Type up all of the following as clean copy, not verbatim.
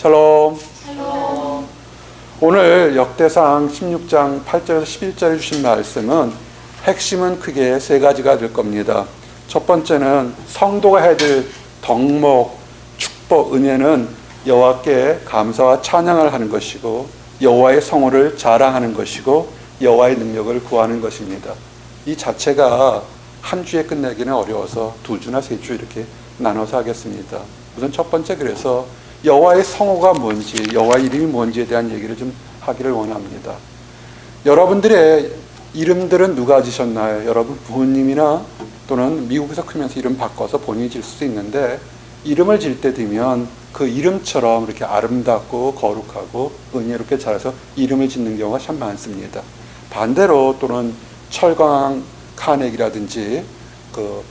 샬롬. 샬롬. 오늘 역대상 16장 8절에서 11절에 주신 말씀은 핵심은 크게 세 가지가 될 겁니다. 첫 번째는 성도가 해야 될 덕목, 축복, 은혜는 여호와께 감사와 찬양을 하는 것이고 여호와의 성호를 자랑하는 것이고 여호와의 능력을 구하는 것입니다. 이 자체가 한 주에 끝내기는 어려워서 두 주나 세 주 이렇게 나눠서 하겠습니다. 우선 첫 번째, 그래서 여호와의 성호가 뭔지, 여호와의 이름이 뭔지에 대한 얘기를 좀 하기를 원합니다. 여러분들의 이름들은 누가 지셨나요? 여러분 부모님이나 또는 미국에서 크면서 이름 바꿔서 본인이 질 수도 있는데, 이름을 질 때 되면 그 이름처럼 이렇게 아름답고 거룩하고 은혜롭게 자라서 이름을 짓는 경우가 참 많습니다. 반대로 또는 철강 카네기라든지 그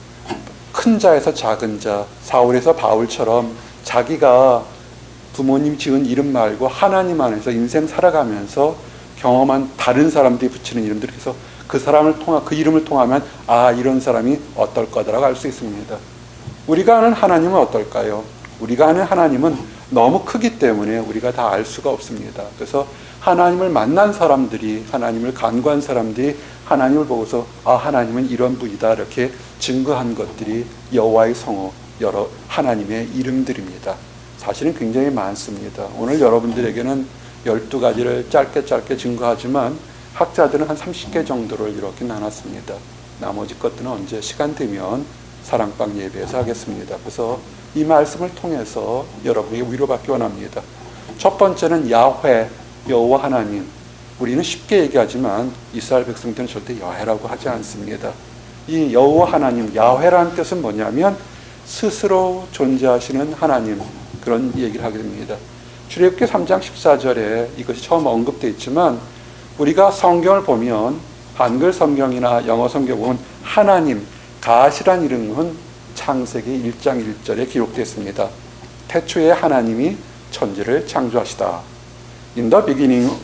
큰 자에서 작은 자, 사울에서 바울처럼 자기가 부모님 지은 이름 말고 하나님 안에서 인생 살아가면서 경험한 다른 사람들이 붙이는 이름들, 그래서 그 이름을 통하면 아, 이런 사람이 어떨 거다라고 알 수 있습니다. 우리가 아는 하나님은 어떨까요? 우리가 아는 하나님은 너무 크기 때문에 우리가 다 알 수가 없습니다. 그래서 하나님을 만난 사람들이, 하나님을 간구한 사람들이 하나님을 보고서 아, 하나님은 이런 분이다 이렇게 증거한 것들이 여호와의 성호, 여러 하나님의 이름들입니다. 사실은 굉장히 많습니다. 오늘 여러분들에게는 12가지를 짧게 증거하지만 학자들은 한 30개 정도를 이렇게 나눴습니다. 나머지 것들은 언제 시간 되면 사랑방 예배에서 하겠습니다. 그래서 이 말씀을 통해서 여러분에게 위로받기 원합니다. 첫 번째는 야훼, 여호와 하나님. 우리는 쉽게 얘기하지만 이스라엘 백성들은 절대 여훼라고 하지 않습니다. 이 여호와 하나님, 야훼라는 뜻은 뭐냐면 스스로 존재하시는 하나님, 그런 얘기를 하게 됩니다. 출애굽기 3장 14절에 이것이 처음 언급되어 있지만 우리가 성경을 보면 한글 성경이나 영어 성경 보면 하나님, 가시란 이름은 창세기 1장 1절에 기록되어 있습니다. 태초에 하나님이 천지를 창조하시다. In the beginning,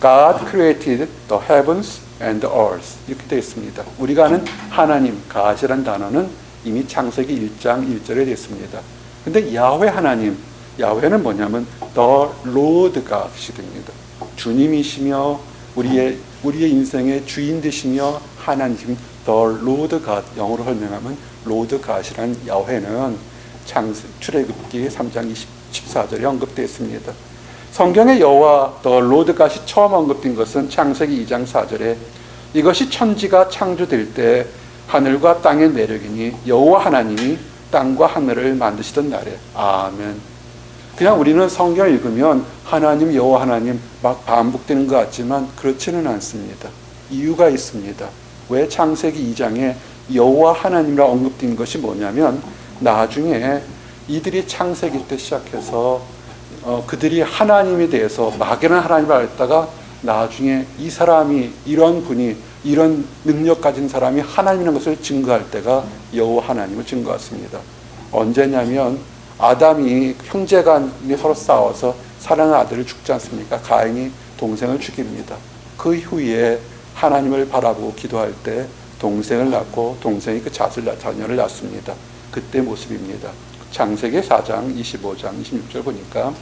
God created the heavens and the earth. 이렇게 되어 있습니다. 우리가 아는 하나님, 가시란 단어는 이미 창세기 1장 1절에 되어 있습니다. 근데 야훼 하나님, 야훼는 뭐냐면 The Lord God이 됩니다. 주님이시며 우리의 인생의 주인 되시며 하나님, The Lord God, 영어로 설명하면 Lord God이란 야훼는 출애굽기 3장 14절에 언급되어 있습니다. 성경의 여호와 The Lord God이 처음 언급된 것은 창세기 2장 4절에 이것이 천지가 창조될 때 하늘과 땅의 내력이니 여호와 하나님이 땅과 하늘을 만드시던 날에. 아멘. 그냥 우리는 성경을 읽으면 하나님, 여호와 하나님 막 반복되는 것 같지만 그렇지는 않습니다. 이유가 있습니다. 왜 창세기 2장에 여호와 하나님이라 언급된 것이 뭐냐면, 나중에 이들이 창세기 때 시작해서 그들이 하나님에 대해서 막연한 하나님을 알다가 나중에 이 사람이, 이런 분이, 이런 능력 가진 사람이 하나님이라는 것을 증거할 때가 여호와 하나님을 증거했습니다. 언제냐면 아담이 형제간에 서로 싸워서 사랑하는 아들을 죽지 않습니까? 가인이 동생을 죽입니다. 그 후에 하나님을 바라보고 기도할 때 동생을 낳고 동생이 그 자녀를 낳습니다. 그때 모습입니다. 창세기 4장 25장 26절 보니까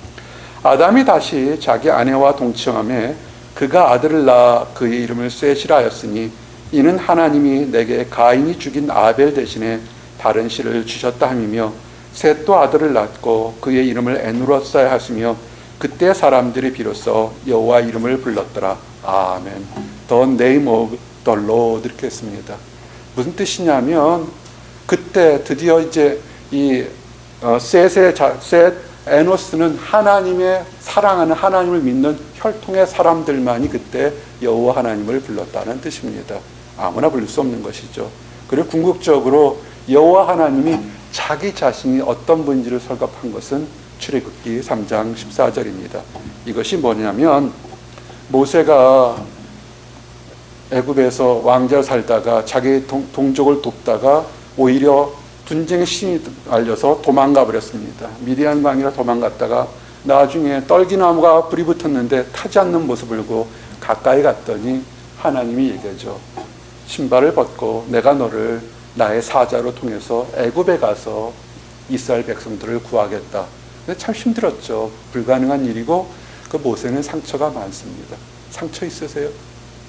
아담이 다시 자기 아내와 동침함에 그가 아들을 낳아 그의 이름을 셋이라 하였으니 이는 하나님이 내게 가인이 죽인 아벨 대신에 다른 씨를 주셨다 함이며, 셋도 아들을 낳고 그의 이름을 에누로 써야 하시며 그때 사람들이 비로소 여호와 이름을 불렀더라. 아멘. The name of the Lord 이렇게 했습니다. 무슨 뜻이냐면 그때 드디어 이제 이 셋 에노스는 하나님의 사랑하는, 하나님을 믿는 혈통의 사람들만이 그때 여호와 하나님을 불렀다는 뜻입니다. 아무나 부를 수 없는 것이죠. 그리고 궁극적으로 여호와 하나님이 자기 자신이 어떤 분인지를 설명한 것은 출애굽기 3장 14절입니다. 이것이 뭐냐면 모세가 애굽에서 왕자로 살다가 자기 동족을 돕다가 오히려 분쟁의 신이 알려서 도망가 버렸습니다. 미디안 광야로 도망갔다가 나중에 떨기나무가 불이 붙었는데 타지 않는 모습을 보고 가까이 갔더니 하나님이 얘기하죠. 신발을 벗고 내가 너를 나의 사자로 통해서 애굽에 가서 이스라엘 백성들을 구하겠다. 근데 참 힘들었죠. 불가능한 일이고 그 모세는 상처가 많습니다. 상처 있으세요?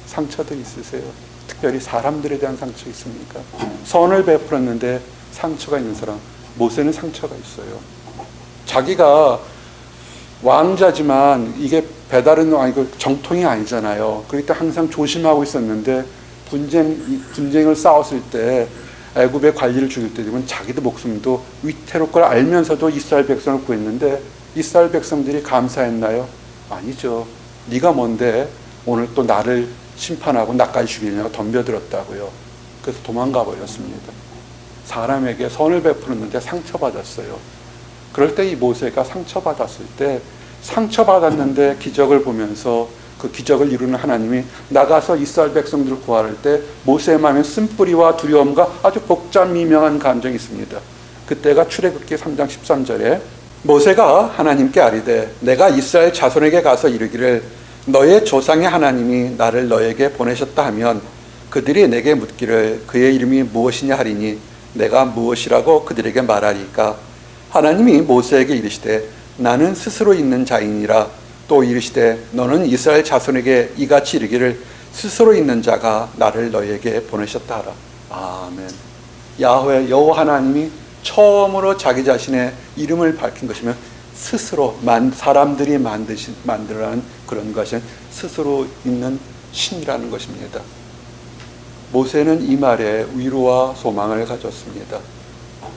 상처도 있으세요? 특별히 사람들에 대한 상처 있습니까? 선을 베풀었는데 상처가 있는 사람, 모세는 상처가 있어요. 자기가 왕자지만 이게 배다른 아니고 정통이 아니잖아요. 그럴 때 항상 조심하고 있었는데 분쟁을 싸웠을 때 애굽의 관리를 죽일 때 되면 자기도 목숨도 위태로울 걸 알면서도 이스라엘 백성을 구했는데 이스라엘 백성들이 감사했나요? 아니죠. 네가 뭔데 오늘 또 나를 심판하고 나까지 죽이려고 덤벼들었다고요. 그래서 도망가 버렸습니다. 사람에게 선을 베푸는데 상처받았어요. 그럴 때 이 모세가 상처받았을 때 상처받았는데 기적을 보면서 그 기적을 이루는 하나님이 나가서 이스라엘 백성들을 구할 때 모세의 마음에 쓴뿌리와 두려움과 아주 복잡미명한 감정이 있습니다. 그때가 출애굽기 3장 13절에 모세가 하나님께 아뢰되 내가 이스라엘 자손에게 가서 이르기를 너의 조상의 하나님이 나를 너에게 보내셨다 하면 그들이 내게 묻기를 그의 이름이 무엇이냐 하리니 내가 무엇이라고 그들에게 말하리까. 하나님이 모세에게 이르시되 나는 스스로 있는 자이니라. 또 이르시되 너는 이스라엘 자손에게 이같이 이르기를 스스로 있는 자가 나를 너에게 보내셨다 하라. 아멘. 야훼 여호와 하나님이 처음으로 자기 자신의 이름을 밝힌 것이면 스스로 사람들이 만들어낸 그런 것은 스스로 있는 신이라는 것입니다. 모세는 이 말에 위로와 소망을 가졌습니다.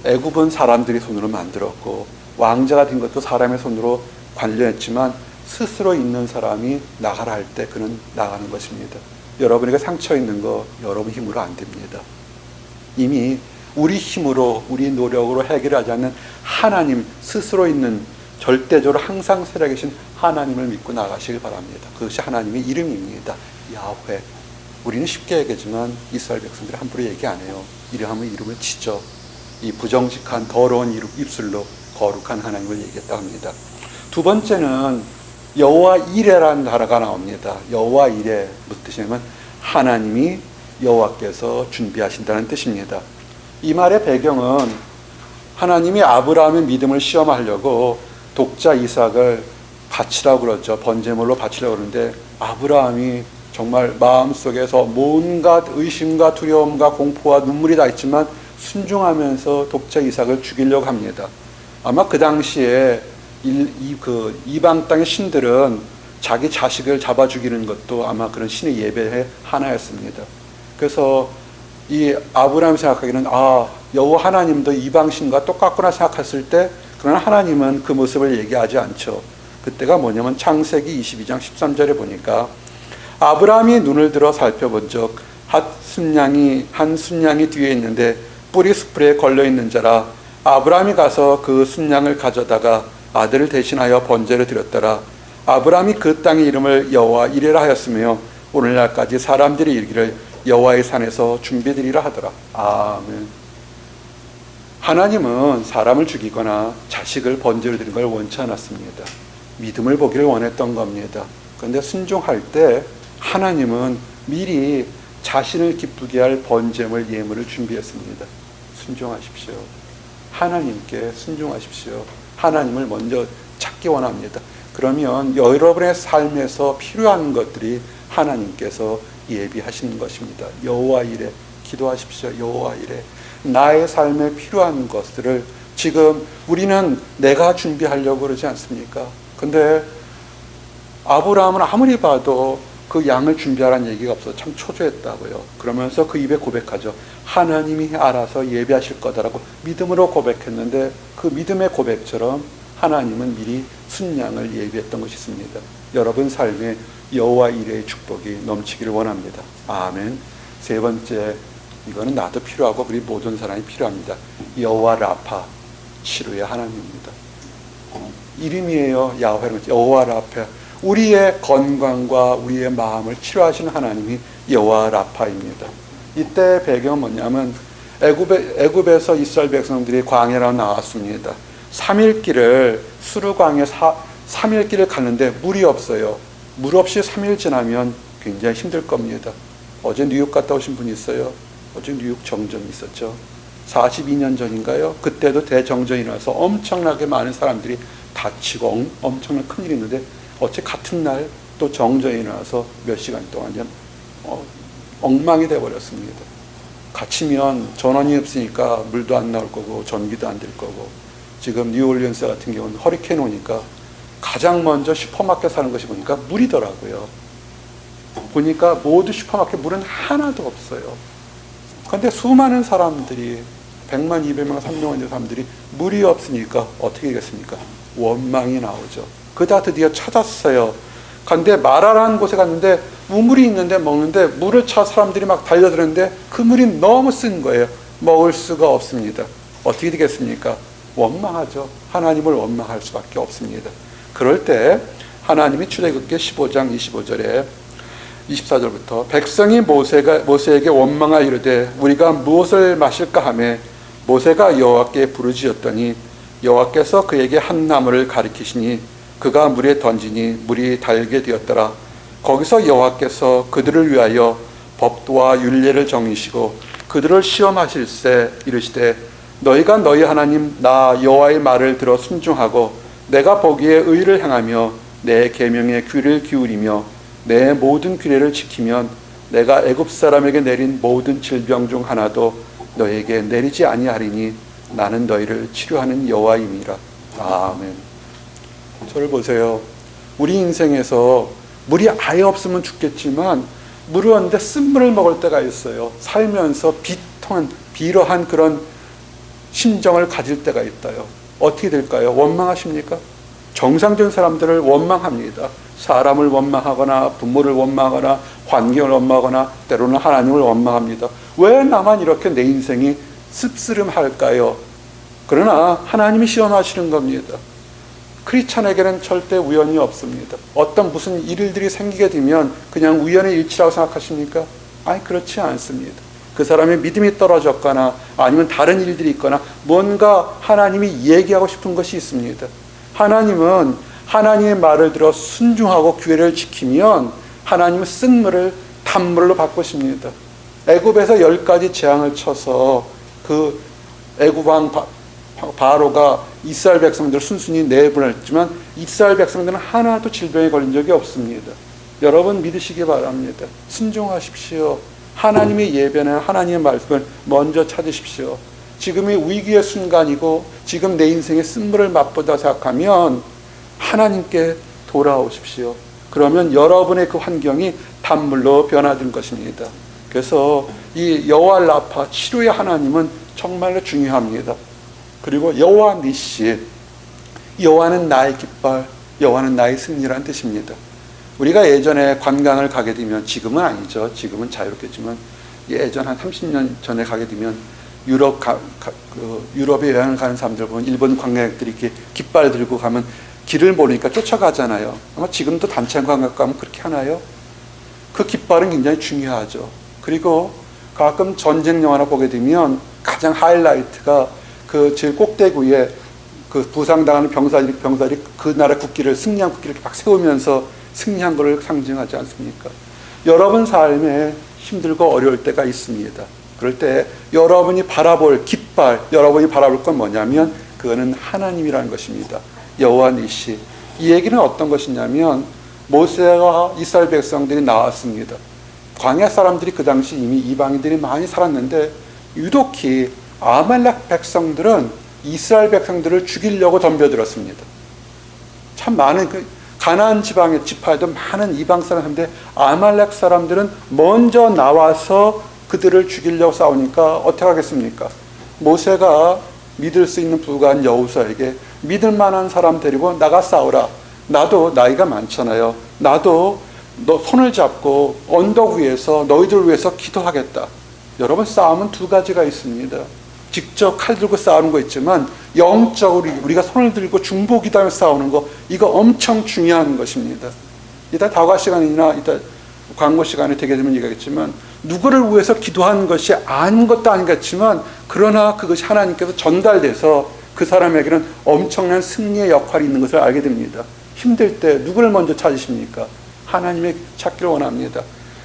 애굽은 사람들이 손으로 만들었고 왕자가 된 것도 사람의 손으로 관리했지만 스스로 있는 사람이 나가라 할 때 그는 나가는 것입니다. 여러분에게 상처 있는 거 여러분 힘으로 안 됩니다. 이미 우리 힘으로 우리 노력으로 해결하지 않는 하나님 스스로 있는 절대적으로 항상 살아계신 하나님을 믿고 나가시길 바랍니다. 그것이 하나님의 이름입니다. 야훼. 우리는 쉽게 얘기하지만 이스라엘 백성들이 함부로 얘기 안 해요. 이름하면 이름을 치죠. 이 부정직한 더러운 입술로 거룩한 하나님을 얘기했다고 합니다. 두 번째는 여호와 이레라는 단어가 나옵니다. 여호와 이레 무슨 뜻이냐면 하나님이 여호와께서 준비하신다는 뜻입니다. 이 말의 배경은 하나님이 아브라함의 믿음을 시험하려고 독자 이삭을 바치라고 그러죠. 번제물로 바치라고 그러는데 아브라함이 정말 마음속에서 온갖 의심과 두려움과 공포와 눈물이 다 있지만 순종하면서 독자 이삭을 죽이려고 합니다. 아마 그 당시에 이방 땅의 신들은 자기 자식을 잡아 죽이는 것도 아마 그런 신의 예배의 하나였습니다. 그래서 이 아브라함이 생각하기는 여호와 하나님도 이방 신과 똑같구나 생각했을 때 그러나 하나님은 그 모습을 얘기하지 않죠. 그때가 뭐냐면 창세기 22장 13절에 보니까 아브라함이 눈을 들어 살펴본 적 한 순양이 뒤에 있는데 뿌리 수풀에 걸려있는 자라. 아브라함이 가서 그 순양을 가져다가 아들을 대신하여 번제를 드렸더라. 아브라함이 그 땅의 이름을 여호와 이레라 하였으며 오늘날까지 사람들이 이르기를 여호와의 산에서 준비드리라 하더라. 아멘. 하나님은 사람을 죽이거나 자식을 번제로 드리는 걸 원치 않았습니다. 믿음을 보기를 원했던 겁니다. 그런데 순종할 때 하나님은 미리 자신을 기쁘게 할 번제물 예물을 준비했습니다. 순종하십시오. 하나님께 순종하십시오. 하나님을 먼저 찾기 원합니다. 그러면 여러분의 삶에서 필요한 것들이 하나님께서 예비하시는 것입니다. 여호와 이레 기도하십시오. 여호와 이레 나의 삶에 필요한 것들을 지금 우리는 내가 준비하려고 그러지 않습니까? 근데 아브라함은 아무리 봐도 그 양을 준비하라는 얘기가 없어서 참 초조했다고요. 그러면서 그 입에 고백하죠. 하나님이 알아서 예비하실 거다라고 믿음으로 고백했는데 그 믿음의 고백처럼 하나님은 미리 순양을 예비했던 것이 있습니다. 여러분 삶에 여호와 이레의 축복이 넘치기를 원합니다. 아멘. 세 번째, 이거는 나도 필요하고 우리 모든 사람이 필요합니다. 여호와 라파, 치료의 하나님입니다. 이름이에요. 야훼는 여호와 라파. 우리의 건강과 우리의 마음을 치료하시는 하나님이 여호와 라파입니다. 이때 배경은 뭐냐면 애굽에서 이스라엘 백성들이 광야로 나왔습니다. 3일 길을 수르광야 3일 길을 갔는데 물이 없어요. 물 없이 3일 지나면 굉장히 힘들 겁니다. 어제 뉴욕 갔다 오신 분이 있어요. 어제 뉴욕 정전이 있었죠. 42년 전인가요? 그때도 대정전이 나서 엄청나게 많은 사람들이 다치고 엄청난 큰일이 있는데 어째 같은 날 또 정전이 나서 몇 시간 동안 엉망이 돼버렸습니다. 갇히면 전원이 없으니까 물도 안 나올 거고 전기도 안 될 거고, 지금 뉴올리언스 같은 경우는 허리케인 오니까 가장 먼저 슈퍼마켓 사는 것이 보니까 물이더라고요. 보니까 모두 슈퍼마켓 물은 하나도 없어요. 그런데 수많은 사람들이 100만, 200만, 300만 되는 사람들이 물이 없으니까 어떻게 되겠습니까? 원망이 나오죠. 그다 드디어 찾았어요. 그런데 마라라는 곳에 갔는데 우물이 있는데 먹는데 물을 차 사람들이 막 달려드는데 그 물이 너무 쓴 거예요. 먹을 수가 없습니다. 어떻게 되겠습니까? 원망하죠. 하나님을 원망할 수밖에 없습니다. 그럴 때 하나님이 출애굽기 15장 25절에 24절부터 백성이 모세에게 원망하여 이르되 우리가 무엇을 마실까 하며 모세가 여호와께 부르짖었더니 여호와께서 그에게 한 나무를 가리키시니 그가 물에 던지니 물이 달게 되었더라. 거기서 여호와께서 그들을 위하여 법도와 율례를 정하시고 그들을 시험하실세 이르시되 너희가 너희 하나님 나 여호와의 말을 들어 순종하고 내가 보기에 의를 행하며 내 계명에 귀를 기울이며 내 모든 규례를 지키면 내가 애굽 사람에게 내린 모든 질병 중 하나도 너에게 내리지 아니하리니 나는 너희를 치료하는 여호와임이라. 아멘. 저를 보세요. 우리 인생에서 물이 아예 없으면 죽겠지만 물을 얻는데 쓴물을 먹을 때가 있어요. 살면서 비러한 그런 심정을 가질 때가 있어요. 어떻게 될까요? 원망하십니까? 정상적인 사람들을 원망합니다. 사람을 원망하거나 부모를 원망하거나 환경을 원망하거나 때로는 하나님을 원망합니다. 왜 나만 이렇게 내 인생이 씁쓸할까요? 그러나 하나님이 시험하시는 겁니다. 크리스찬에게는 절대 우연이 없습니다. 어떤 무슨 일들이 생기게 되면 그냥 우연의 일치라고 생각하십니까? 아니, 그렇지 않습니다. 그 사람의 믿음이 떨어졌거나 아니면 다른 일들이 있거나 뭔가 하나님이 얘기하고 싶은 것이 있습니다. 하나님은 하나님의 말을 들어 순종하고 규례를 지키면 하나님은 쓴 물을 단물로 바꾸십니다. 애굽에서 10가지 재앙을 쳐서 그 애굽 왕 바로가 이스라엘 백성들을 순순히 내보냈지만 이스라엘 백성들은 하나도 질병에 걸린 적이 없습니다. 여러분 믿으시기 바랍니다. 순종하십시오. 하나님의 예배는 하나님의 말씀을 먼저 찾으십시오. 지금이 위기의 순간이고 지금 내 인생의 쓴물을 맛보다 생각하면 하나님께 돌아오십시오. 그러면 여러분의 그 환경이 단물로 변화될 것입니다. 그래서 이 여호와 라파, 치료의 하나님은 정말로 중요합니다. 그리고 여호와 니시, 여호와는 나의 깃발, 여호와는 나의 승리라는 뜻입니다. 우리가 예전에 관광을 가게 되면, 지금은 아니죠. 지금은 자유롭겠지만 예전 한 30년 전에 가게 되면 유럽에 여행을 가는 사람들 보면 일본 관광객들이 이렇게 깃발 들고 가면 길을 모르니까 쫓아가잖아요. 아마 지금도 단체 관광 가면 그렇게 하나요? 그 깃발은 굉장히 중요하죠. 그리고 가끔 전쟁 영화나 보게 되면 가장 하이라이트가 그 제일 꼭대기에 그 부상당하는 병사들이 그 나라 국기를, 승리한 국기를 막 세우면서 승리한 것을 상징하지 않습니까? 여러분 삶에 힘들고 어려울 때가 있습니다. 그럴 때 여러분이 바라볼 깃발, 여러분이 바라볼 건 뭐냐면 그거는 하나님이라는 것입니다. 여호와 니시. 이 얘기는 어떤 것이냐면 모세와 이스라엘 백성들이 나왔습니다. 광야 사람들이 그 당시 이미 이방인들이 많이 살았는데 유독히 아말렉 백성들은 이스라엘 백성들을 죽이려고 덤벼들었습니다. 참 많은 가나안 지방의 지파에도 많은 이방 사람인데 아말렉 사람들은 먼저 나와서 그들을 죽이려고 싸우니까 어떻게 하겠습니까? 모세가 믿을 수 있는 부관 여호수아에게 믿을 만한 사람 데리고 나가 싸우라. 나도 나이가 많잖아요. 나도 너 손을 잡고 언덕 위에서 너희들 위해서 기도하겠다. 여러분, 싸움은 두 가지가 있습니다. 직접 칼 들고 싸우는 거 있지만 영적으로 우리가 손을 들고 중보기도하며 싸우는 거, 이거 엄청 중요한 것입니다. 이따 다과 시간이나 이따 광고 시간에 되게 되면 얘기하겠지만 누구를 위해서 기도하는 것이 아닌 것도 아니겠지만 그러나 그것이 하나님께서 전달돼서 그 사람에게는 엄청난 승리의 역할이 있는 것을 알게 됩니다. 힘들 때 누구를 먼저 찾으십니까? 하나님의 찾기를 원합니다.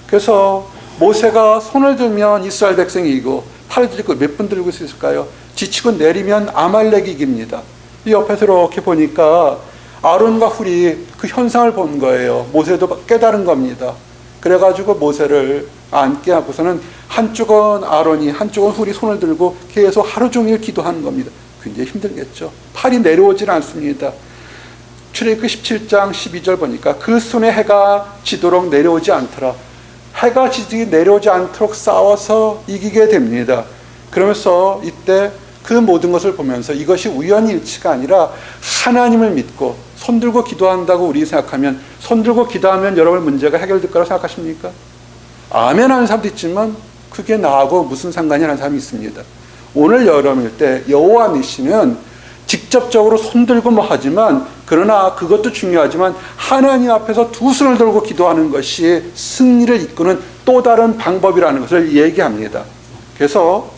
그래서 모세가 손을 들면 이스라엘 백성이 이기고 팔을 들고 몇 분 들고 있을까요? 지치고 내리면 아말렉이 이깁니다. 이 옆에서 이렇게 보니까 아론과 훌이 그 현상을 본 거예요. 모세도 깨달은 겁니다. 그래가지고 모세를 앉게 하고서는 한쪽은 아론이 한쪽은 훌이 손을 들고 계속 하루 종일 기도하는 겁니다. 굉장히 힘들겠죠. 팔이 내려오질 않습니다. 출애굽기 17장 12절 보니까 그 손에 해가 지도록 내려오지 않더라. 해가 지도록 내려오지 않도록 싸워서 이기게 됩니다. 그러면서 이때 그 모든 것을 보면서 이것이 우연히 일치가 아니라 하나님을 믿고 손 들고 기도한다고 우리 생각하면, 손 들고 기도하면 여러분 문제가 해결될 거라고 생각하십니까? 아멘 하는 사람도 있지만 그게 나하고 무슨 상관이 하는 사람이 있습니다. 오늘 여름일 때 여호와 니시는 직접적으로 손 들고 뭐 하지만, 그러나 그것도 중요하지만 하나님 앞에서 두 손을 들고 기도하는 것이 승리를 이끄는 또 다른 방법이라는 것을 얘기합니다. 그래서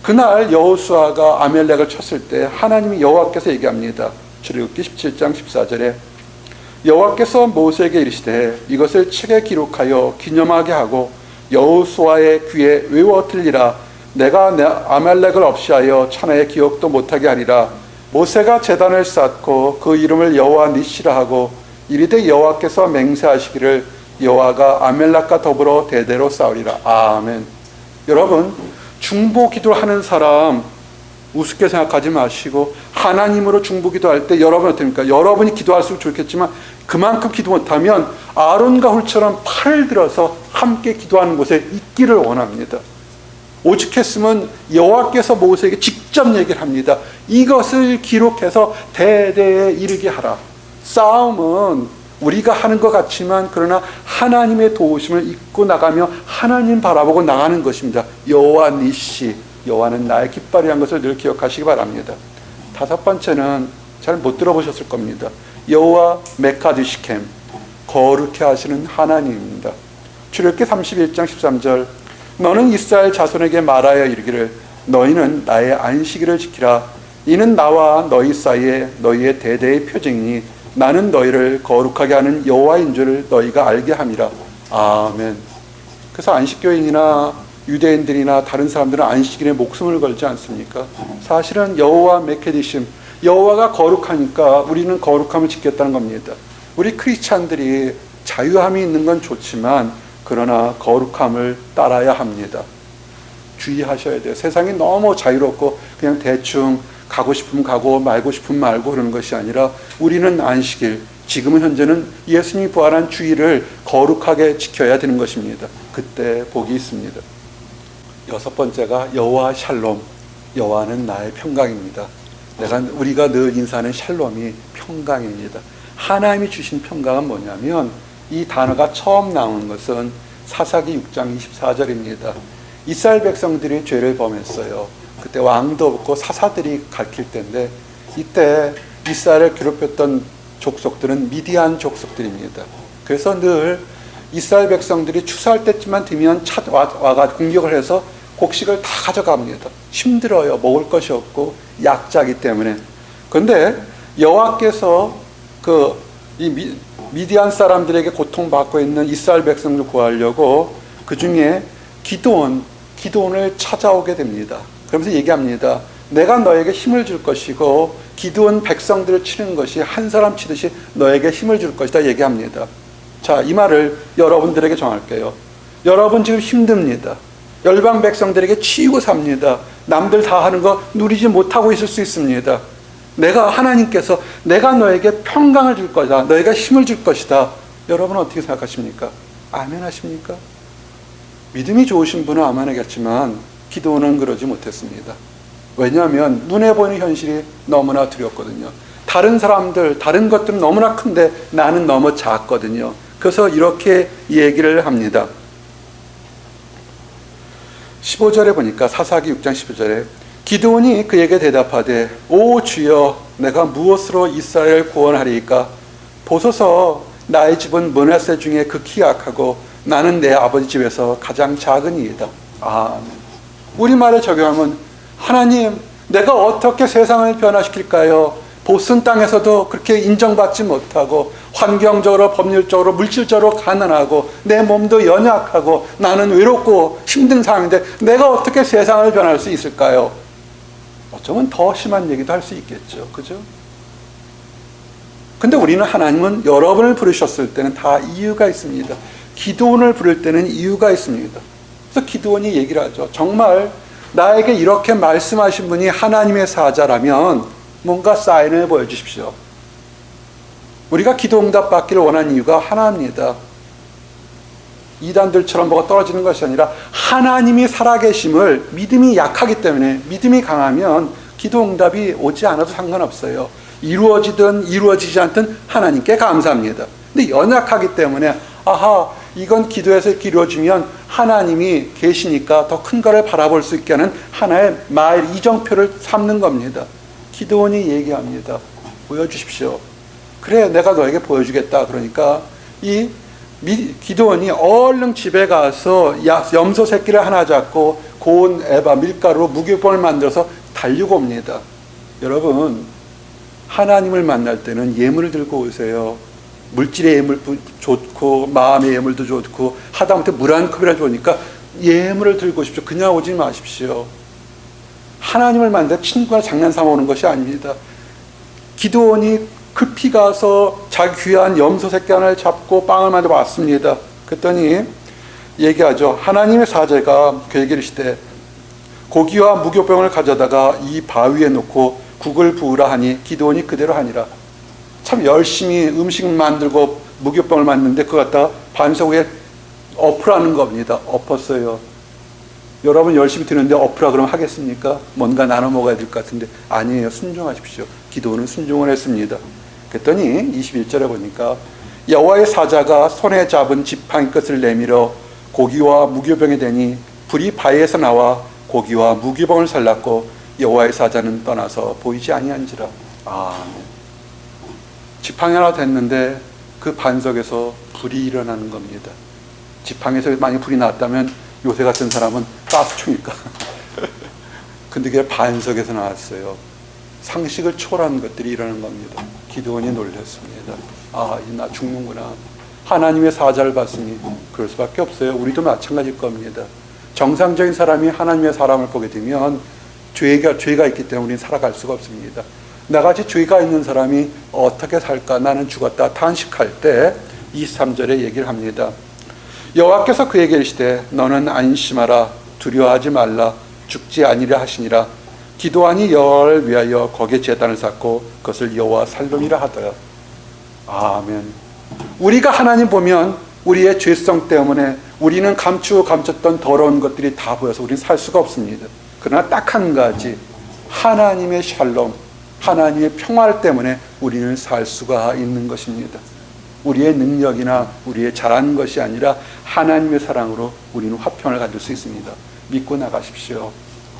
그날 여호수아가 아멜렉을 쳤을 때 하나님이 여호와께서 얘기합니다. 출애굽기 17장 14절에 여호와께서 모세에게 이르시되 이것을 책에 기록하여 기념하게 하고 여호수아의 귀에 외워 들리라. 내가 아멜렉을 없이하여 천하의 기억도 못하게 하리라. 모세가 제단을 쌓고 그 이름을 여호와 니시라 하고 이르되 여호와께서 맹세하시기를 여호와가 아멜렉과 더불어 대대로 싸우리라. 아멘. 여러분, 중보 기도를 하는 사람 우습게 생각하지 마시고 하나님으로 중보 기도할 때 여러분 어떻습니까? 여러분이 기도할수록 좋겠지만 그만큼 기도 못하면 아론과 훌처럼 팔을 들어서 함께 기도하는 곳에 있기를 원합니다. 오죽했으면 여호와께서 모세에게 직접 얘기를 합니다. 이것을 기록해서 대대에 이르게 하라. 싸움은 우리가 하는 것 같지만 그러나 하나님의 도우심을 잊고 나가며 하나님 바라보고 나가는 것입니다. 여호와 니시, 여호와는 나의 깃발이라는 것을 늘 기억하시기 바랍니다. 다섯 번째는 잘 못 들어보셨을 겁니다. 여호와 메카드시켐, 거룩해 하시는 하나님입니다. 출애굽기 31장 13절 너는 이스라엘 자손에게 말하여 이르기를 너희는 나의 안식일을 지키라. 이는 나와 너희 사이에 너희의 대대의 표징이니 나는 너희를 거룩하게 하는 여호와인 줄 너희가 알게 함이라. 아멘. 그래서 안식교인이나 유대인들이나 다른 사람들은 안식일에 목숨을 걸지 않습니까? 사실은 여호와 메케디심, 여호와가 거룩하니까 우리는 거룩함을 지켰다는 겁니다. 우리 크리스찬들이 자유함이 있는 건 좋지만 그러나 거룩함을 따라야 합니다. 주의하셔야 돼요. 세상이 너무 자유롭고 그냥 대충 가고 싶으면 가고 말고 싶으면 말고 그러는 것이 아니라 우리는 안식일, 지금은 현재는 예수님이 부활한 주일을 거룩하게 지켜야 되는 것입니다. 그때 복이 있습니다. 여섯 번째가 여호와 샬롬, 여호와는 나의 평강입니다. 우리가 늘 인사하는 샬롬이 평강입니다. 하나님이 주신 평강은 뭐냐면 이 단어가 처음 나오는 것은 사사기 6장 24절입니다. 이스라엘 백성들이 죄를 범했어요. 그때 왕도 없고 사사들이 가르칠 때인데 이때 이스라엘을 괴롭혔던 족속들은 미디안 족속들입니다. 그래서 늘 이스라엘 백성들이 추수할 때쯤만 되면 와가 공격을 해서 곡식을 다 가져갑니다. 힘들어요. 먹을 것이 없고 약자기 때문에. 그런데 여호와께서 미디안 사람들에게 고통받고 있는 이스라엘 백성을 구하려고 그 중에 기드온을 찾아오게 됩니다. 그러면서 얘기합니다. 내가 너에게 힘을 줄 것이고 기드온 백성들을 치는 것이 한 사람 치듯이 너에게 힘을 줄 것이다 얘기합니다. 자, 이 말을 여러분들에게 정할게요. 여러분 지금 힘듭니다. 열방 백성들에게 치이고 삽니다. 남들 다 하는 거 누리지 못하고 있을 수 있습니다. 하나님께서 내가 너에게 평강을 줄 것이다. 너에게 힘을 줄 것이다. 여러분은 어떻게 생각하십니까? 아멘 하십니까? 믿음이 좋으신 분은 아멘 하겠지만 기도는 그러지 못했습니다. 왜냐하면 눈에 보이는 현실이 너무나 두렵거든요. 다른 사람들, 다른 것들은 너무나 큰데 나는 너무 작거든요. 그래서 이렇게 얘기를 합니다. 15절에 보니까 사사기 6장 15절에 기드온이 그에게 대답하되 오 주여 내가 무엇으로 이스라엘을 구원하리이까? 보소서 나의 집은 므낫세 중에 극히 약하고 나는 내 아버지 집에서 가장 작은 이이다. 아멘. 우리말에 적용하면 하나님 내가 어떻게 세상을 변화시킬까요? 보슨 땅에서도 그렇게 인정받지 못하고 환경적으로 법률적으로 물질적으로 가난하고 내 몸도 연약하고 나는 외롭고 힘든 상황인데 내가 어떻게 세상을 변할 수 있을까요? 어쩌면 더 심한 얘기도 할 수 있겠죠. 그죠? 근데 우리는 하나님은 여러분을 부르셨을 때는 다 이유가 있습니다. 기드온을 부를 때는 이유가 있습니다. 그래서 기드온이 얘기를 하죠. 정말 나에게 이렇게 말씀하신 분이 하나님의 사자라면 뭔가 사인을 보여주십시오. 우리가 기도 응답 받기를 원하는 이유가 하나입니다. 이단들처럼 뭐가 떨어지는 것이 아니라 하나님이 살아계심을, 믿음이 약하기 때문에, 믿음이 강하면 기도 응답이 오지 않아도 상관없어요. 이루어지든 이루어지지 않든 하나님께 감사합니다. 근데 연약하기 때문에 아하, 이건 기도에서 이루어지면 하나님이 계시니까 더 큰 거를 바라볼 수 있게 하는 하나의 마일 이정표를 삼는 겁니다. 기드온이 얘기합니다. 보여주십시오. 그래, 내가 너에게 보여주겠다. 그러니까 이 기드온이 얼른 집에 가서 염소 새끼를 하나 잡고 고운 에바 밀가루로 무교병을 만들어서 달리고 옵니다. 여러분, 하나님을 만날 때는 예물을 들고 오세요. 물질의 예물도 좋고 마음의 예물도 좋고 하다못해 물 한 컵이라 좋으니까 예물을 들고 오십시오. 그냥 오지 마십시오. 하나님을 만날 때 친구가 장난삼아 오는 것이 아닙니다. 기드온이 급히 가서 자기 귀한 염소 새끼 하나를 잡고 빵을 만들어 왔습니다. 그랬더니 얘기하죠. 하나님의 사자가 그에게 이르시되 고기와 무교병을 가져다가 이 바위에 놓고 국을 부으라 하니 기드온이 그대로 하니라. 참 열심히 음식 만들고 무교병을 만드는데 그거 갖다가 반석 위에 엎으라는 겁니다. 엎었어요. 여러분 열심히 드는데 엎으라 그러면 하겠습니까? 뭔가 나눠 먹어야 될 것 같은데 아니에요. 순종하십시오. 기도는 순종을 했습니다. 그랬더니 21절에 보니까 여호와의 사자가 손에 잡은 지팡이 끝을 내밀어 고기와 무교병에 대니 불이 바위에서 나와 고기와 무교병을 살랐고 여호와의 사자는 떠나서 보이지 아니한지라. 지팡이 하나 됐는데 그 반석에서 불이 일어나는 겁니다. 지팡이에서 만약 불이 났다면 요새 같은 사람은 가스총일까? 근데 그게 반석에서 나왔어요. 상식을 초월한 것들이 일어나는 겁니다. 기드온이 놀랐습니다. 나 죽는구나. 하나님의 사자를 봤으니 그럴 수밖에 없어요. 우리도 마찬가지일 겁니다. 정상적인 사람이 하나님의 사람을 보게 되면 죄가 있기 때문에 우리는 살아갈 수가 없습니다. 나같이 죄가 있는 사람이 어떻게 살까? 나는 죽었다 탄식할 때 23절에 얘기를 합니다. 여호와께서 그에게 이르시되 너는 안심하라 두려워하지 말라 죽지 아니라 하시니라. 기드온이 여호와를 위하여 거기에 제단을 쌓고 그것을 여호와 살름이라 하더라. 아멘. 우리가 하나님 보면 우리의 죄성 때문에 우리는 감췄던 더러운 것들이 다 보여서 우리는 살 수가 없습니다. 그러나 딱 한 가지, 하나님의 샬롬, 하나님의 평화 때문에 우리는 살 수가 있는 것입니다. 우리의 능력이나 우리의 잘하는 것이 아니라 하나님의 사랑으로 우리는 화평을 가질 수 있습니다. 믿고 나가십시오.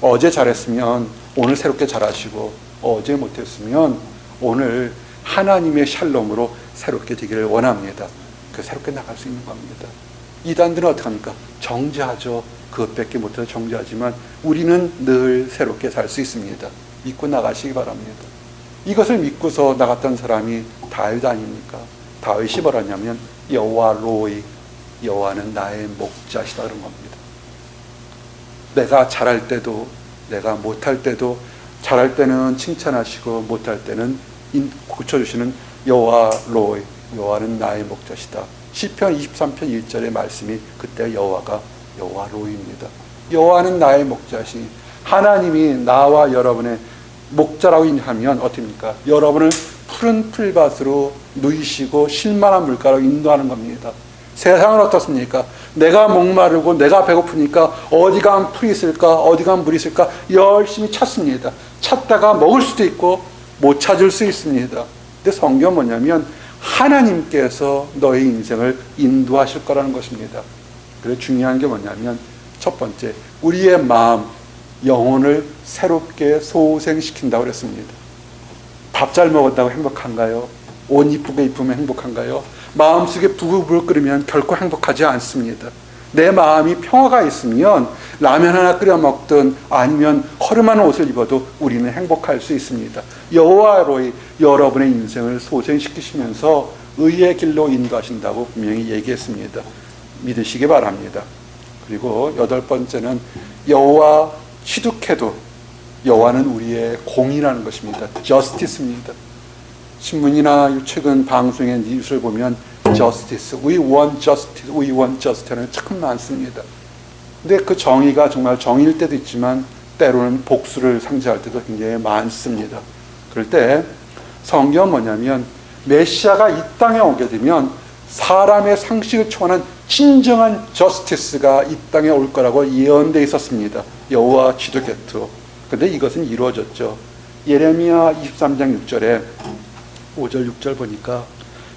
어제 잘했으면 오늘 새롭게 잘하시고 어제 못했으면 오늘 하나님의 샬롬으로 새롭게 되기를 원합니다. 그 새롭게 나갈 수 있는 겁니다. 이단들은 어떻게 합니까? 정죄하죠. 그것밖에 못해서 정죄하지만 우리는 늘 새롭게 살 수 있습니다. 믿고 나가시기 바랍니다. 이것을 믿고서 나갔던 사람이 다윗 아닙니까? 다윗이 뭐라냐면 여호와 로이, 여호와는 나의 목자시다 그런 겁니다. 내가 잘할 때도 내가 못할 때도 잘할 때는 칭찬하시고 못할 때는 고쳐주시는 여호와 로이, 여호와는 나의 목자시다. 시편 23편 1절의 말씀이 그때 여호와가 여호와 로이입니다. 여호와는 나의 목자시. 하나님이 나와 여러분의 목자라고 하면 어떻습니까? 여러분을 푸른 풀밭으로 누이시고 실만한 물가로 인도하는 겁니다. 세상은 어떻습니까? 내가 목마르고 내가 배고프니까 어디 가면 풀이 있을까? 어디 가면 물이 있을까? 열심히 찾습니다. 찾다가 먹을 수도 있고 못 찾을 수 있습니다. 근데 성경은 뭐냐면 하나님께서 너의 인생을 인도하실 거라는 것입니다. 그래서 중요한 게 뭐냐면 첫 번째, 우리의 마음, 영혼을 새롭게 소생시킨다고 그랬습니다. 밥 잘 먹었다고 행복한가요? 옷 이쁘게 입으면 행복한가요? 마음속에 부글부글 끓으면 결코 행복하지 않습니다. 내 마음이 평화가 있으면 라면 하나 끓여 먹든 아니면 허름한 옷을 입어도 우리는 행복할 수 있습니다. 여호와로 여러분의 인생을 소생시키시면서 의의 길로 인도하신다고 분명히 얘기했습니다. 믿으시기 바랍니다. 그리고 8번째는 여호와 시독해도 여호와는 우리의 공의라는 것입니다. justice입니다. 신문이나 최근 방송의 뉴스를 보면 justice, we want justice, we want justice는 참 많습니다. 근데 그 정의가 정말 정의일 때도 있지만 때로는 복수를 상징할 때도 굉장히 많습니다. 그럴 때 성경은 뭐냐면 메시아가 이 땅에 오게 되면 사람의 상식을 초월한 진정한 저스티스가 이 땅에 올 거라고 예언되어 있었습니다. 여호와 지도계토. 근데 이것은 이루어졌죠. 예레미야 23장 6절에 5절 6절 보니까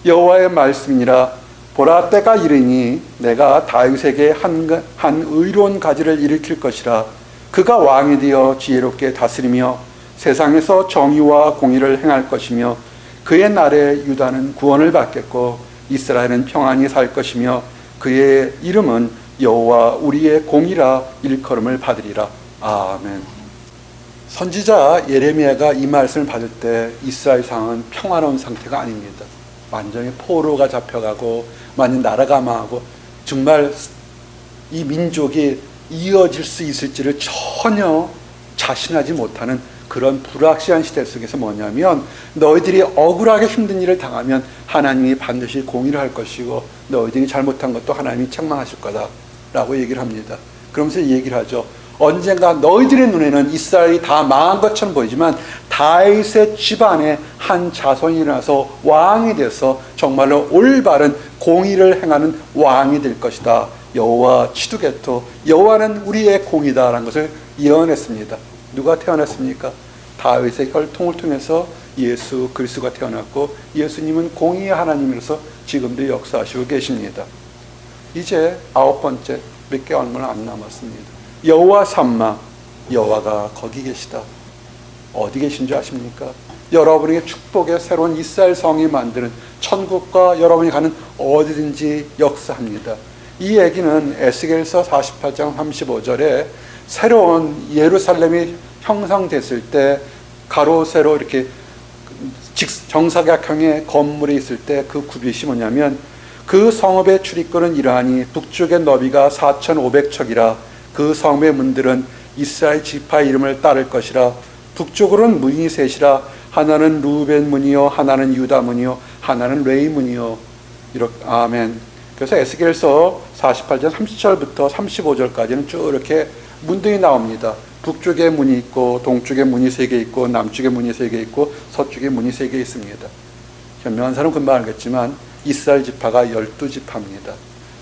여호와의 말씀이니라 보라 때가 이르니 내가 다윗에게 한 의로운 가지를 일으킬 것이라 그가 왕이 되어 지혜롭게 다스리며 세상에서 정의와 공의를 행할 것이며 그의 날에 유다는 구원을 받겠고 이스라엘은 평안히 살 것이며 그의 이름은 여호와 우리의 공이라 일컬음을 받으리라. 아멘. 선지자 예레미야가 이 말씀을 받을 때 이스라엘 상은 평화로운 상태가 아닙니다. 완전히 포로가 잡혀가고 완전 나라가 망하고 정말 이 민족이 이어질 수 있을지를 전혀 자신하지 못하는 그런 불확실한 시대 속에서 뭐냐면 너희들이 억울하게 힘든 일을 당하면 하나님이 반드시 공의를 할 것이고 너희들이 잘못한 것도 하나님이 책망하실 거다 라고 얘기를 합니다. 그러면서 얘기를 하죠. 언젠가 너희들의 눈에는 이스라엘이 다 망한 것처럼 보이지만 다윗의 집안에 한 자손이 일어나서 왕이 돼서 정말로 올바른 공의를 행하는 왕이 될 것이다. 여호와 치두게토, 여호와는 우리의 공이다라는 것을 예언했습니다. 누가 태어났습니까? 다윗의 혈통을 통해서 예수 그리스도가 태어났고 예수님은 공의의 하나님으로서 지금도 역사하시고 계십니다. 이제 9번째, 몇 개 얼마 안 남았습니다. 여호와 삼마, 여호와가 거기 계시다. 어디 계신 줄 아십니까? 여러분에게 축복의 새로운 이스라엘 성이 만드는 천국과 여러분이 가는 어디든지 역사합니다. 이 얘기는 에스겔서 48장 35절에 새로운 예루살렘이 형성됐을 때 가로 세로 이렇게 정사각형의 건물이 있을 때 그 구빛이 뭐냐면 그 성읍의 출입구는 이러하니 북쪽의 너비가 4,500척이라 그 성읍의 문들은 이스라엘 지파 이름을 따를 것이라 북쪽으로는 문이 셋이라 하나는 루벤 문이요 하나는 유다 문이요 하나는 레위 문이요. 이렇게 아멘. 그래서 에스겔서 48장 30절부터 35절까지는 쭉 이렇게 문들이 나옵니다. 북쪽에 문이 있고 동쪽에 문이 3개 있고 남쪽에 문이 3개 있고 서쪽에 문이 3개 있습니다. 현명한 사람은 금방 알겠지만 이스라엘 지파가 12지파입니다.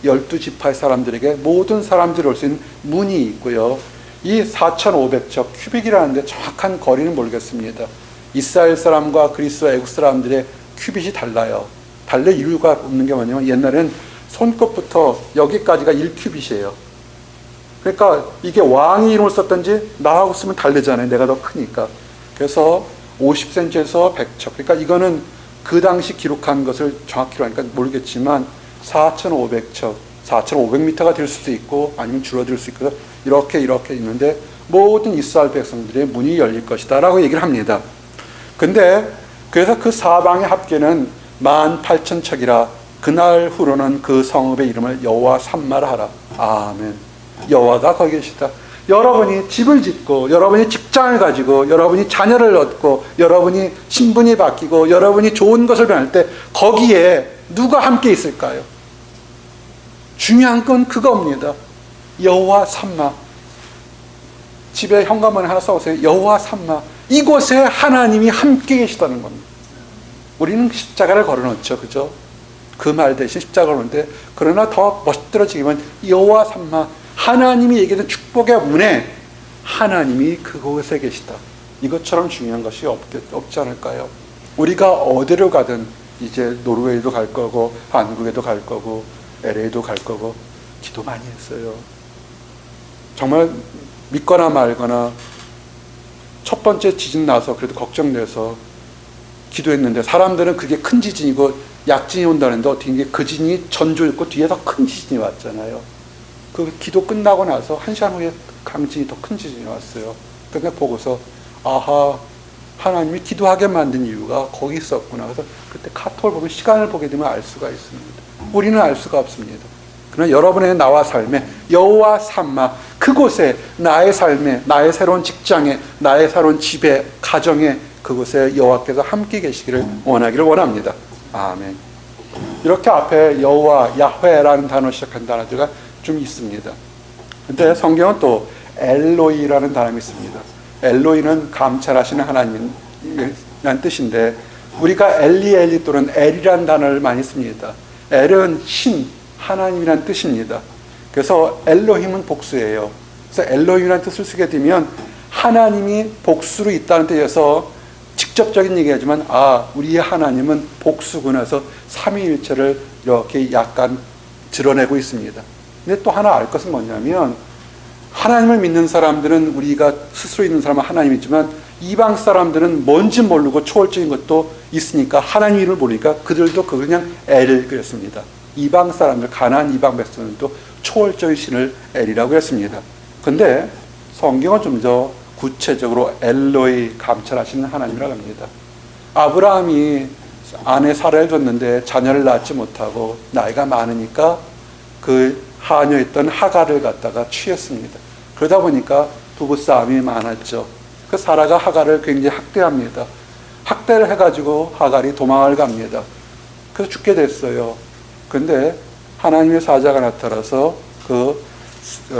12지파의 사람들에게 모든 사람들이 올 수 있는 문이 있고요. 이 4,500척 큐빅이라는데 정확한 거리는 모르겠습니다. 이스라엘 사람과 그리스와 애국 사람들의 큐빅이 달라요. 달릴 이유가 없는 게 뭐냐면 옛날엔 손끝부터 여기까지가 1큐빗이에요. 그러니까 이게 왕이 이름을 썼든지 나하고 쓰면 다르잖아요. 내가 더 크니까. 그래서 50cm에서 100척. 그러니까 이거는 그 당시 기록한 것을 정확히 하니까 모르겠지만 4,500척, 4,500m가 될 수도 있고 아니면 줄어들 수 있고 이렇게 있는데 모든 이스라엘 백성들의 문이 열릴 것이다 라고 얘기를 합니다. 근데 그래서 그 사방의 합계는 18,000척이라 그날 후로는 그 성읍의 이름을 여호와 삼마라 하라. 아멘. 여호와가 거기 계시다. 여러분이 집을 짓고 여러분이 직장을 가지고 여러분이 자녀를 얻고 여러분이 신분이 바뀌고 여러분이 좋은 것을 변할 때 거기에 누가 함께 있을까요? 중요한 건 그겁니다. 여호와 삼마. 집에 현관문에 하나 써보세요. 여호와 삼마. 이곳에 하나님이 함께 계시다는 겁니다. 우리는 십자가를 걸어놓죠. 그죠? 그 말 대신 십자가를 걸어놓는데 그러나 더 멋들어지기만 여호와 삼마. 하나님이 얘기하는 축복의 문에 하나님이 그곳에 계시다. 이것처럼 중요한 것이 없지 않을까요? 우리가 어디로 가든 이제 노르웨이도 갈 거고 한국에도 갈 거고 LA도 갈 거고 기도 많이 했어요. 정말 믿거나 말거나 첫 번째 지진 나서 그래도 걱정돼서 기도했는데 사람들은 그게 큰 지진이고 약진이 온다는데 어떻게 그 지진이 전조였고 뒤에 더 큰 지진이 왔잖아요. 그 기도 끝나고 나서 1시간 후에 강진이 더 큰 지진이 왔어요. 그러니까 보고서 아하, 하나님이 기도하게 만든 이유가 거기 있었구나. 그래서 그때 카톡을 보면 시간을 보게 되면 알 수가 있습니다. 우리는 알 수가 없습니다. 그러나 여러분의 나와 삶에 여호와 삼마, 그곳에 나의 삶에, 나의 새로운 직장에, 나의 새로운 집에, 가정에 그곳에 여호와께서 함께 계시기를 원하기를 원합니다. 아멘. 이렇게 앞에 여호와, 야훼라는 단어 시작한 단어가 좀 있습니다. 근데 성경은 또 엘로이라는 단어가 있습니다. 엘로이는 감찰하시는 하나님이라는 뜻인데, 우리가 엘리 또는 엘이라는 단어를 많이 씁니다. 엘은 신, 하나님이라는 뜻입니다. 그래서 엘로힘은 복수예요. 그래서 엘로힘이라는 뜻을 쓰게 되면 하나님이 복수로 있다는 뜻에서 직접적인 얘기하지만, 우리의 하나님은 복수구나 해서 삼위일체를 이렇게 약간 드러내고 있습니다. 근데 또 하나 알 것은 뭐냐면, 하나님을 믿는 사람들은, 우리가 스스로 있는 사람은 하나님이지만 이방 사람들은 뭔지 모르고 초월적인 것도 있으니까, 하나님 이름을 모르니까 그들도 그냥 엘을 그랬습니다. 이방 사람들, 가나안 이방 백성들도 초월적인 신을 엘이라고 했습니다. 근데 성경은 좀 더 구체적으로 엘로이, 감찰하시는 하나님이라고 합니다. 아브라함이 아내 사라를 뒀는데 자녀를 낳지 못하고 나이가 많으니까 그 하녀였던 하갈을 갖다가 취했습니다. 그러다 보니까 부부싸움이 많았죠. 그 사라가 하갈을 굉장히 학대합니다. 학대를 해가지고 하갈이 도망을 갑니다. 그래서 죽게 됐어요. 근데 하나님의 사자가 나타나서 그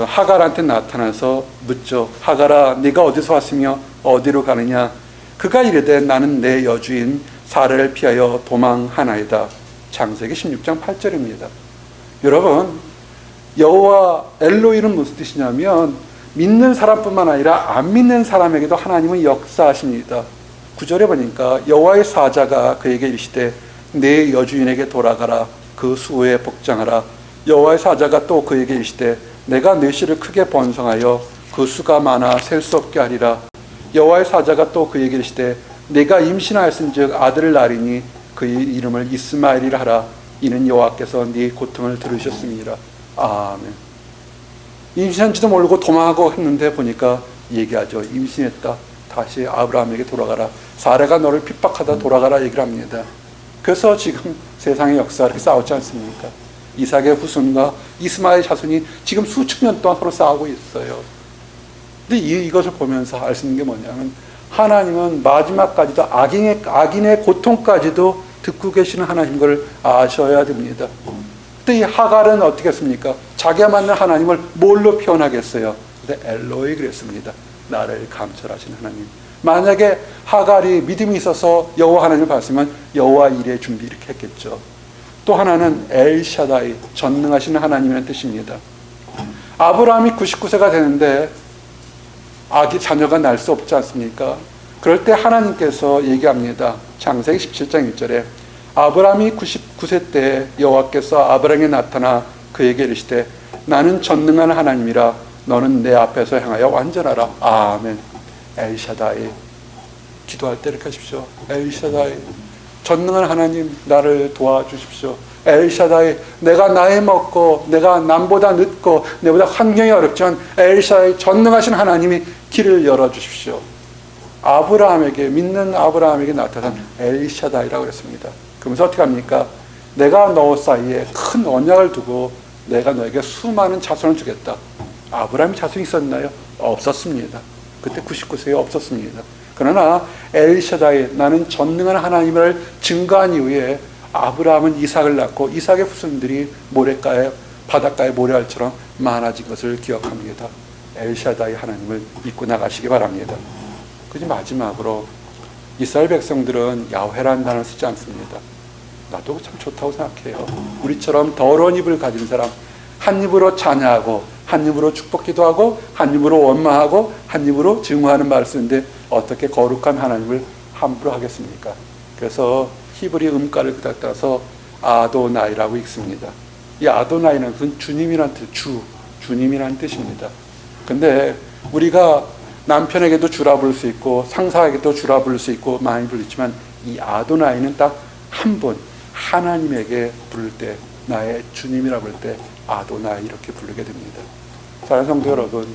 하갈한테 나타나서 묻죠. 하갈아, 네가 어디서 왔으며 어디로 가느냐? 그가 이르되 나는 내 여주인 사라를 피하여 도망하나이다. 창세기 16장 8절입니다. 여러분, 여호와 엘로이는 무슨 뜻이냐면, 믿는 사람뿐만 아니라 안 믿는 사람에게도 하나님은 역사하십니다. 9절에 보니까 여호와의 사자가 그에게 이르시되 내 여주인에게 돌아가라, 그 수호에 복장하라. 여호와의 사자가 또 그에게 이르시되 내가 내 씨를 크게 번성하여 그 수가 많아 셀 수 없게 하리라. 여호와의 사자가 또 그에게 이르시되 내가 임신하였은즉 아들을 낳으리니 그의 이름을 이스마엘이라 하라. 이는 여호와께서 네 고통을 들으셨음이니라. 아멘. 임신한지도 모르고 도망하고 했는데 보니까 얘기하죠. 임신했다. 다시 아브라함에게 돌아가라. 사라가 너를 핍박하다 돌아가라 얘기를 합니다. 그래서 지금 세상의 역사가 이렇게 싸우지 않습니까? 이삭의 후손과 이스마엘 자손이 지금 수천 년 동안 서로 싸우고 있어요. 근데 이것을 보면서 알 수 있는 게 뭐냐면, 하나님은 마지막까지도 악인의 고통까지도 듣고 계시는 하나님인 걸 아셔야 됩니다. 근데 이 하갈은 어떻게 했습니까? 자기가 만난 하나님을 뭘로 표현하겠어요? 근데 엘로이 그랬습니다. 나를 감찰하시는 하나님. 만약에 하갈이 믿음이 있어서 여호와 하나님을 봤으면 여호와 일의 준비 이렇게 했겠죠. 또 하나는 엘샤다이, 전능하시는 하나님이라는 뜻입니다. 아브라함이 99세가 되는데 자녀가 날 수 없지 않습니까? 그럴 때 하나님께서 얘기합니다. 창세기 17장 1절에 아브라함이 99세 때 여호와께서 아브라함에게 나타나 그에게 이르시되 나는 전능한 하나님이라 너는 내 앞에서 향하여 완전하라. 아멘. 엘샤다이. 기도할 때 이렇게 하십시오. 엘샤다이, 전능한 하나님 나를 도와주십시오. 엘샤다이, 내가 나이 먹고 내가 남보다 늦고 내보다 환경이 어렵지만 엘샤다이, 전능하신 하나님이 길을 열어주십시오. 아브라함에게, 믿는 아브라함에게 나타난 엘샤다이라고 그랬습니다. 그러면서 어떻게 합니까? 내가 너 사이에 큰 언약을 두고 내가 너에게 수많은 자손을 주겠다. 아브라함이 자손이 있었나요? 없었습니다. 그때 99세에 없었습니다. 그러나 엘샤다이, 나는 전능한 하나님을 증거한 이후에 아브라함은 이삭을 낳고 이삭의 후손들이 모래가에, 바닷가의 모래알처럼 많아진 것을 기억합니다. 엘샤다이 하나님을 믿고 나가시기 바랍니다. 그지 마지막으로 이스라엘 백성들은 야훼라는 단어를 쓰지 않습니다. 나도 참 좋다고 생각해요. 우리처럼 더러운 입을 가진 사람, 한 입으로 찬양하고 한 입으로 축복 기도하고 한 입으로 원망하고 한 입으로 증오하는 말을 쓰는데 어떻게 거룩한 하나님을 함부로 하겠습니까? 그래서 히브리 음가를 따라서 아도나이라고 읽습니다. 이 아도나이는 무슨 주님이란 뜻, 주님이란 뜻입니다. 근데 우리가 남편에게도 주라 부를 수 있고 상사에게도 주라 부를 수 있고 많이 부르지만 이 아도나이는 딱 한 분, 하나님에게 부를 때, 나의 주님이라 부를 때 아도나이 이렇게 부르게 됩니다. 사랑하는 성도 여러분,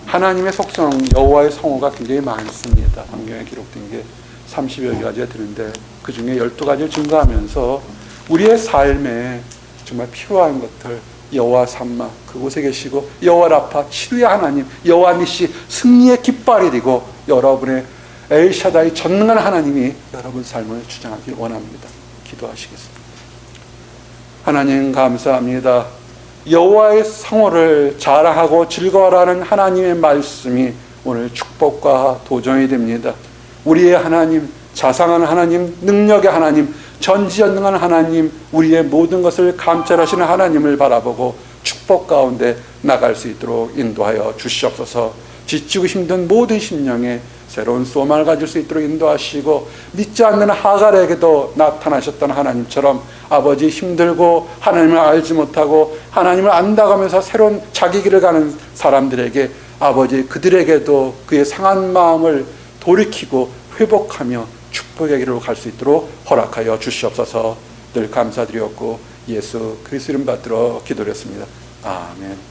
하나님의 속성 여호와의 성호가 굉장히 많습니다. 성경에 기록된 게 30여 가지가 되는데 그 중에 12가지를 증거하면서 우리의 삶에 정말 필요한 것들, 여호와 삼마 그곳에 계시고 여호와 라파 치료의 하나님, 여호와 니시 승리의 깃발이 되고 여러분의 엘샤다이 전능한 하나님이 여러분 삶을 주장하길 원합니다. 기도하시겠습니다. 하나님 감사합니다. 여호와의 성호를 자랑하고 즐거워라는 하나님의 말씀이 오늘 축복과 도전이 됩니다. 우리의 하나님, 자상한 하나님, 능력의 하나님, 전지전능한 하나님, 우리의 모든 것을 감찰하시는 하나님을 바라보고 축복 가운데 나갈 수 있도록 인도하여 주시옵소서. 지치고 힘든 모든 심령에 새로운 소망을 가질 수 있도록 인도하시고, 믿지 않는 하갈에게도 나타나셨던 하나님처럼 아버지, 힘들고 하나님을 알지 못하고 하나님을 안다고 하면서 새로운 자기 길을 가는 사람들에게 아버지, 그들에게도 그의 상한 마음을 돌이키고 회복하며 축복의 길로 갈 수 있도록 허락하여 주시옵소서. 늘 감사드렸고 예수 그리스도 이름 받들어 기도했습니다. 아멘.